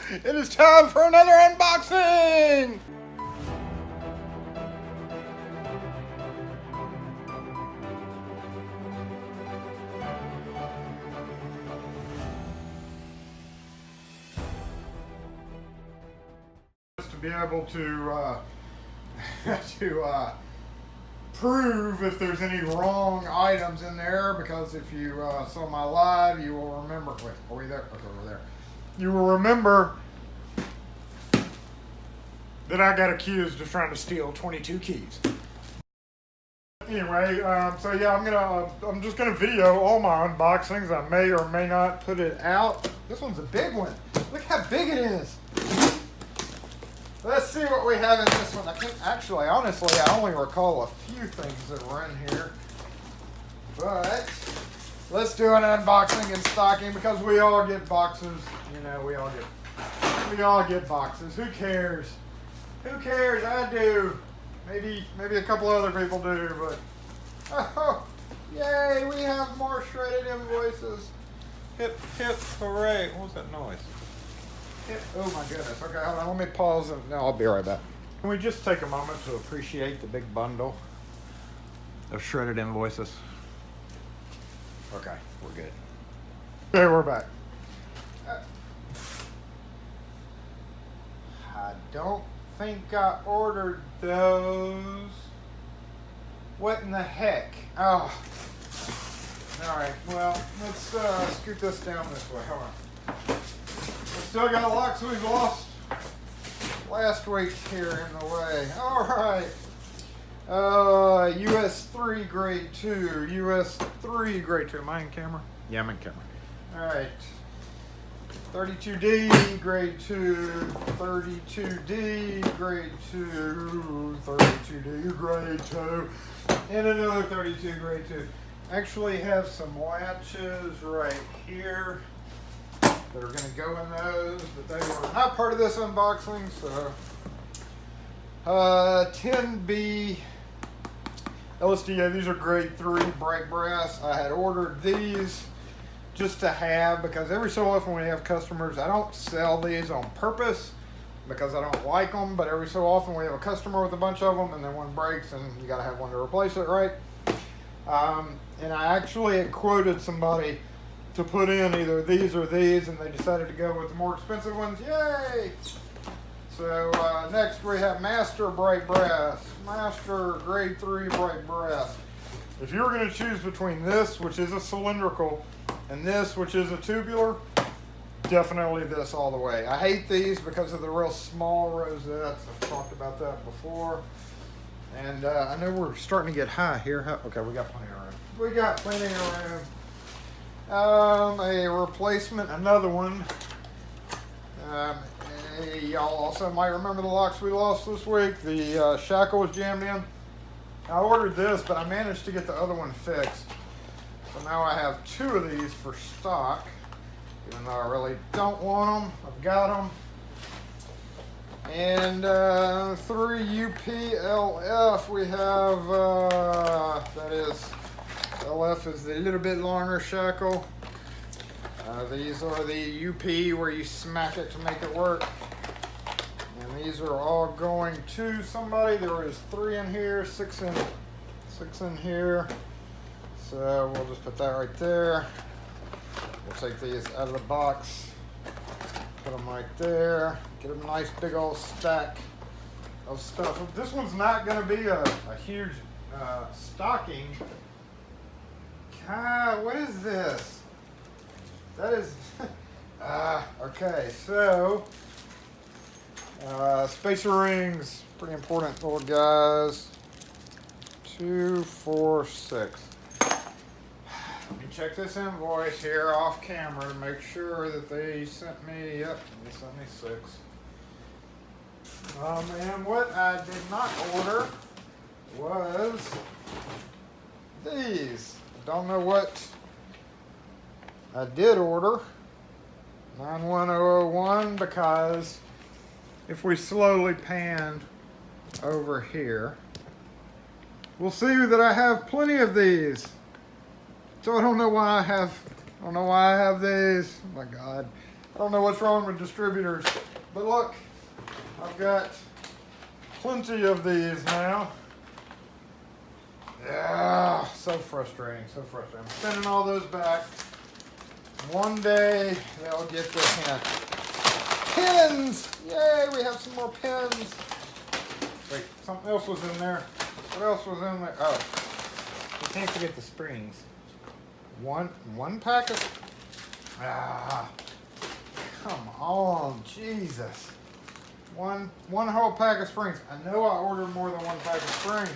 It is time for another unboxing! Just to be able to prove if there's any wrong items in there, because if you saw my live, you will remember. Wait, are we there? Okay, we're there. You will remember that I got accused of trying to steal 22 keys. Anyway, so yeah, I'm just gonna video all my unboxings. I may or may not put it out. This one's a big one. Look how big it is. Let's see what we have in this one. I think, actually, honestly, I only recall a few things that were in here. But let's do an unboxing and stocking, because we all get boxes. You know, we all get boxes. Who cares? Who cares? I do. Maybe a couple other people do, but oh, yay! We have more shredded invoices. Hip hip hooray! What was that noise? Oh my goodness. Okay, hold on. Let me pause and no, I'll be right back. Can we just take a moment to appreciate the big bundle of shredded invoices? Okay, we're good. Okay, we're back. I don't think I ordered those. What in the heck? Oh. Alright, well, let's scoot this down this way. Hold on. Still got locks we've lost last week here in the way. Alright. US 3 grade 2. US 3 grade 2. Am I in camera? Yeah, I'm in camera. Alright. 32D grade 2. 32D grade 2. 32D grade 2. And another 32 grade 2. Actually have some latches right here that are going to go in those, but they were not part of this unboxing. So 10B LSDA, these are grade 3 bright brass. I had ordered these just to have, because every so often when we have customers, I don't sell these on purpose because I don't like them, but every so often we have a customer with a bunch of them and then one breaks and you got to have one to replace it, right? And I actually had quoted somebody to put in either these or these, and they decided to go with the more expensive ones. Yay! So next we have Master Bright Brass. Master grade 3 bright brass. If you were going to choose between this, which is a cylindrical, and this, which is a tubular, definitely this all the way. I hate these because of the real small rosettes. I've talked about that before. And I know we're starting to get high here. Okay, we got plenty of room. We got plenty of room. A replacement, another one. Y'all also might remember the locks we lost this week. The shackle was jammed in. I ordered this, but I managed to get the other one fixed. So now I have 2 of these for stock, even though I really don't want them. I've got them. And 3 UPLF. We have, that is, LF is the little bit longer shackle. These are the UP where you smack it to make it work. And these are all going to somebody. There is 3 in here, 6 in here. So we'll just put that right there. We'll take these out of the box, put them right there, get a nice big old stack of stuff. This one's not going to be a huge stocking. God, what is this? That is, okay, so, spacer rings, pretty important little guys. 2, 4, 6. Let me check this invoice here off camera to make sure that they sent me, yep, they sent me 6. And what I did not order was these. Don't know what I did order. 91001, because if we slowly pan over here, we'll see that I have plenty of these. So I don't know why I have these. Oh my God. I don't know what's wrong with distributors. But look, I've got plenty of these now. Yeah, so frustrating, so frustrating. I'm sending all those back. One day they'll get the hint. Pins! Yay, we have some more pins. Wait, something else was in there. What else was in there? Oh, you can't forget the springs. One pack of... Ah, come on, Jesus. One whole pack of springs. I know I ordered more than one pack of springs.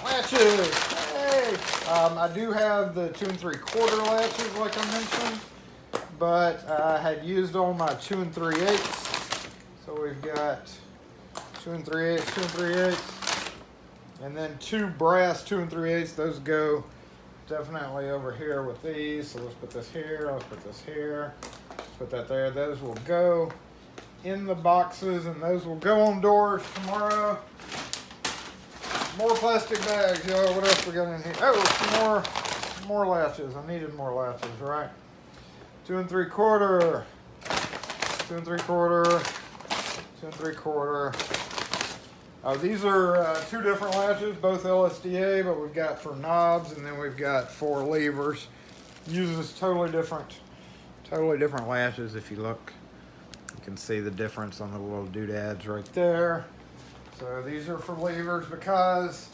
Latches, hey! I do have the 2 3/4 latches, like I mentioned, but I had used all my 2 3/8. So we've got 2 3/8, 2 3/8, and then 2 brass 2 3/8. Those go definitely over here with these. So let's put this here. Let's put this here. Let's put that there. Those will go in the boxes, and those will go on doors tomorrow. More plastic bags, yo. What else we got in here? Oh, some more latches. I needed more latches, right? 2 3/4, 2 3/4, 2 3/4. Oh, these are 2 different latches, both LSDA, but we've got for knobs, and then we've got 4 levers. Uses totally different latches. If you look, you can see the difference on the little doodads right there. So these are for levers because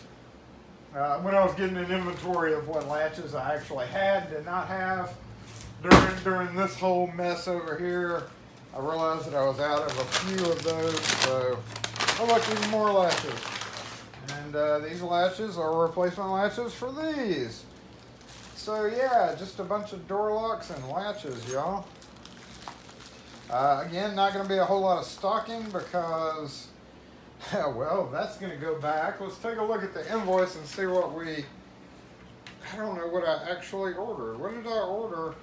when I was getting an inventory of what latches I actually did not have during this whole mess over here, I realized that I was out of a few of those. So, oh look, even more latches. And these latches are replacement latches for these. So yeah, just a bunch of door locks and latches, y'all. Again, not going to be a whole lot of stocking because... well, that's going to go back. Let's take a look at the invoice and see what I don't know what I actually ordered. What did I order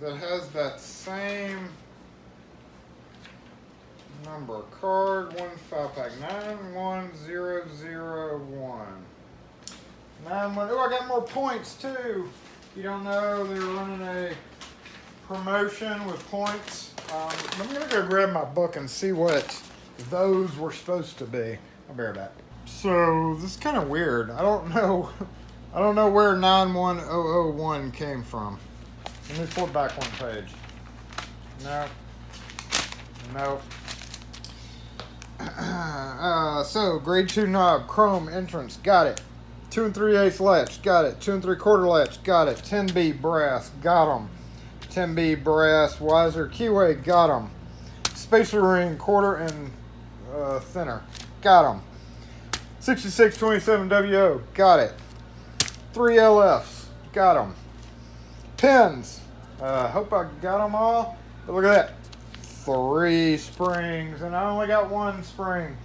that has that same number? Card 1 5-pack 91001. 91. Oh, I got more points too. If you don't know, they're running a promotion with points. I'm going to go grab my book and see what those were supposed to be. I'll be right back. So, this is kind of weird. I don't know where 91001 came from. Let me flip back one page. No. So, grade 2 knob, chrome entrance, got it. 2 3/8 latch, got it. 2 3/4 latch, got it. 10B brass, got them. 10B brass Weiser keyway, got them. Spacer ring, quarter and thinner, got them. 6627 WO, got it. 3 LFs, got them. Pins, hope I got them all. But look at that, 3 springs, and I only got 1 spring.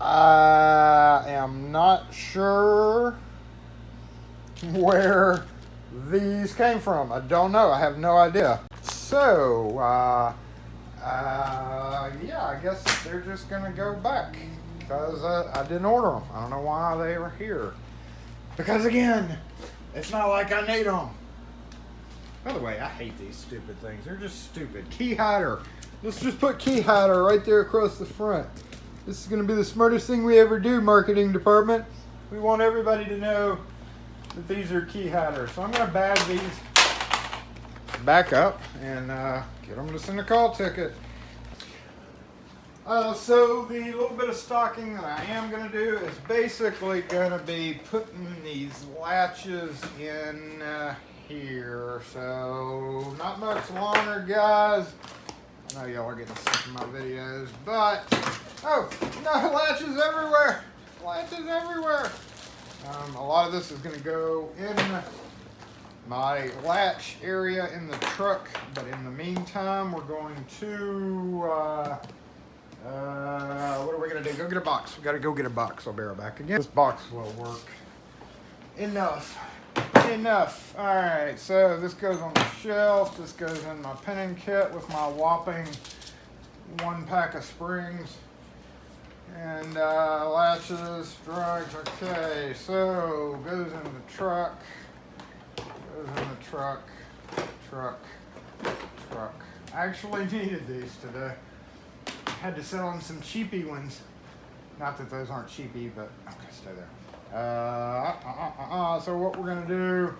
I am not sure where these came from. I don't know. I have no idea. So, yeah, I guess they're just going to go back because I didn't order them. I don't know why they were here. Because, again, it's not like I need them. By the way, I hate these stupid things. They're just stupid. Key hider. Let's just put key hider right there across the front. This is going to be the smartest thing we ever do, marketing department. We want everybody to know that these are key hiders. So I'm going to bag these back up and get them to send a call ticket. So the little bit of stocking that I am going to do is basically going to be putting these latches in here. So not much longer, guys. I know y'all are getting sick of my videos, but oh no, latches everywhere! Latches everywhere! A lot of this is going to go in my latch area in the truck, but in the meantime, we're going to, what are we going to do? Go get a box. We got to go get a box. I'll be right back again. This box will work. Enough. Alright, so this goes on the shelf. This goes in my pinning kit with my whopping 1 pack of springs. And latches, drugs. Okay, so goes in the truck. Goes in the truck. Truck. I actually needed these today. Had to sell them some cheapy ones. Not that those aren't cheapy, but okay, stay there. So what we're gonna do?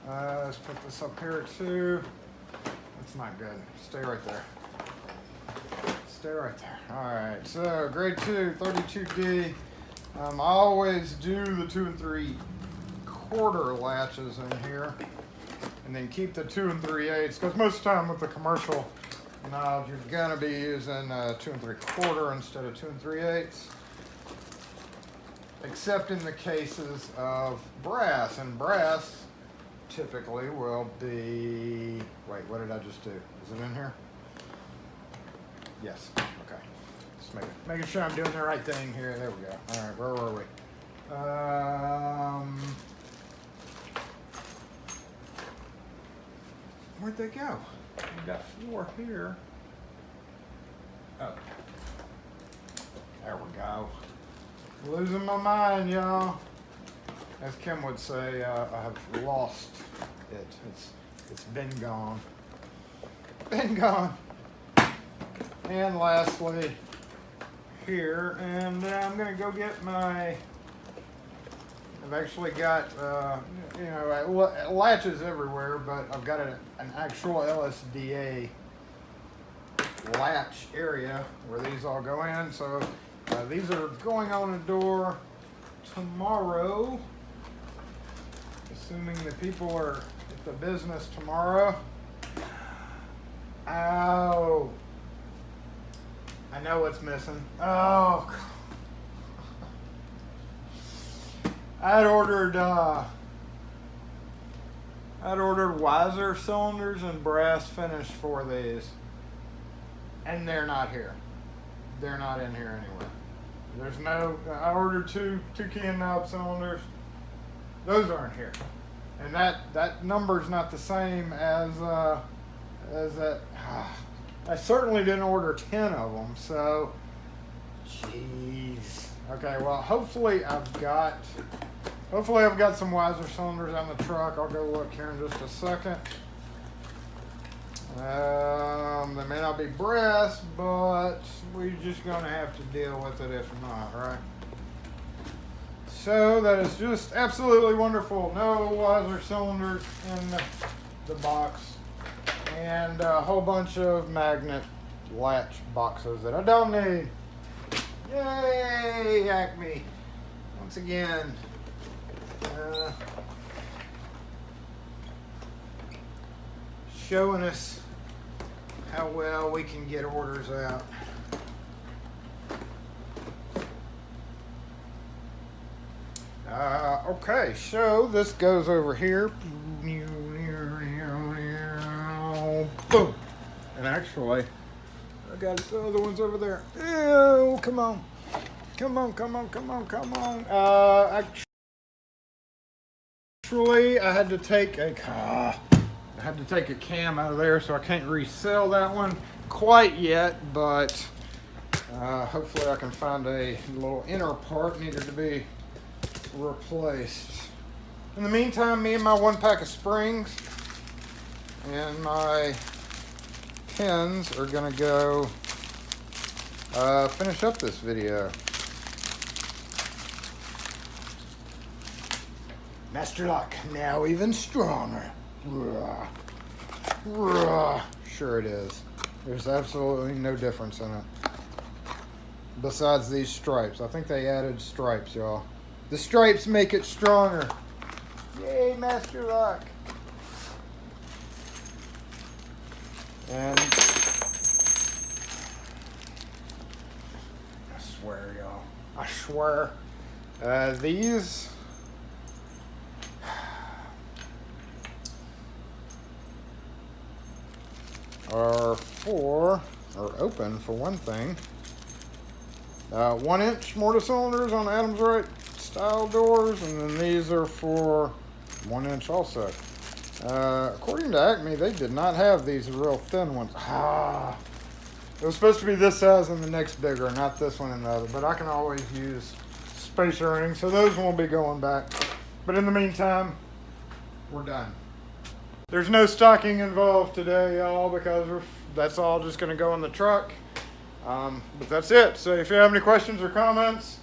Let's put this up here too. That's not good. Stay right there. Stay right there. All right. So grade 2, 32D. I always do the 2 3/4 latches in here, and then keep the 2 3/8 because most of the time with the commercial knobs you're gonna be using 2 3/4 instead of 2 3/8. Except in the cases of brass, and brass typically will be, wait, what did I just do? Is it in here? Yes, okay. Just making sure I'm doing the right thing here. There we go. All right, where were we? Where'd they go? We got 4 here. Oh, there we go. Losing my mind, y'all. As Kim would say, I have lost it. It's been gone. Been gone. And lastly, here, and I'm gonna go get my. I've actually got latches everywhere, but I've got an actual LSDA latch area where these all go in. So these are going on the door tomorrow, assuming the people are at the business tomorrow. Oh, I know what's missing. Oh, I'd ordered Wiser cylinders and brass finish for these, and they're not here. They're not in here anywhere. There's no. I ordered two key and knob cylinders. Those aren't here, and that number's not the same as that. I certainly didn't order 10 of them. So, jeez. Okay. Well, hopefully I've got some Wiser cylinders on the truck. I'll go look here in just a second. They may not be brass, but we're just gonna have to deal with it if not, right? So that is just absolutely wonderful. No Wiser cylinders in the box, and a whole bunch of magnet latch boxes that I don't need. Yay, Acme! Once again. Showing us how well we can get orders out. Okay, so this goes over here. Boom. And actually, I got the other ones over there. Ew, come on. Actually, I had to take a cam out of there, so I can't resell that one quite yet, but hopefully I can find a little inner part needed to be replaced. In the meantime, me and my 1 pack of springs and my pins are gonna go finish up this video. Master Lock, now even stronger. Sure it is. There's absolutely no difference in it. Besides these stripes. I think they added stripes, y'all. The stripes make it stronger. Yay, Master Lock. And I swear, y'all. I swear. These are open for one thing. 1 inch mortar cylinders on Adams Right style doors, and then these are for 1 inch also. According to Acme, they did not have these real thin ones. It was supposed to be this size and the next bigger, not this one and the other, but I can always use spacer rings, so those won't be going back. But in the meantime, we're done. There's no stocking involved today, y'all, because that's all just gonna go in the truck. But that's it. So if you have any questions or comments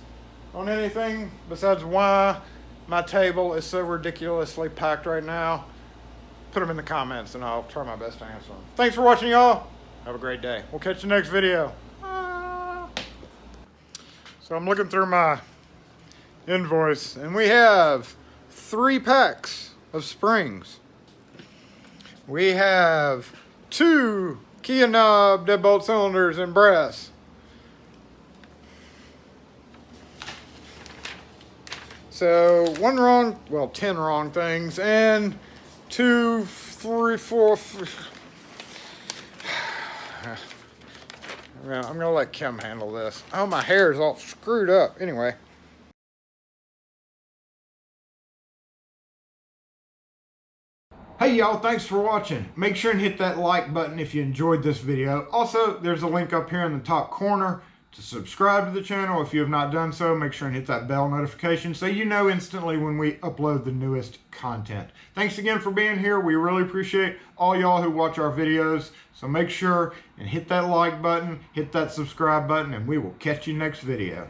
on anything besides why my table is so ridiculously packed right now, put them in the comments and I'll try my best to answer them. Thanks for watching, y'all. Have a great day. We'll catch you next video. So I'm looking through my invoice and we have 3 packs of springs. We have 2 key knob deadbolt cylinders in brass. So 1 wrong, well 10 wrong things, and 2, 3, 4. I'm gonna let Kim handle this. Oh, my hair is all screwed up. Anyway. Hey y'all, thanks for watching. Make sure and hit that like button if you enjoyed this video. Also, there's a link up here in the top corner to subscribe to the channel. If you have not done so, make sure and hit that bell notification so you know instantly when we upload the newest content. Thanks again for being here. We really appreciate all y'all who watch our videos. So make sure and hit that like button, hit that subscribe button, and we will catch you next video.